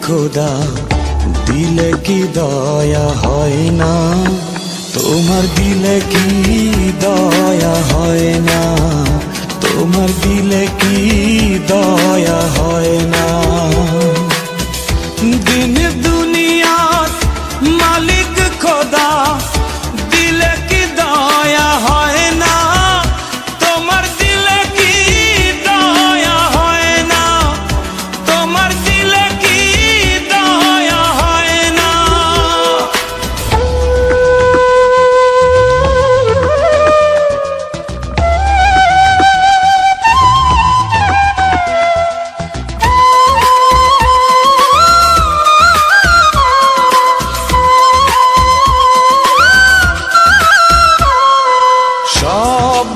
খোদা দিলে কি দয়া হয় না, তোমার দিলে কি দয়া হয় না, তোমার দিলে কি দয়া হয় না। দিন দুনিয়ার মালিক খোদা দিলে কি দয়া হয় না, তোমার দিলে কি দয়া হয় না, তোমার দিলে কি দয়া হয় না। সব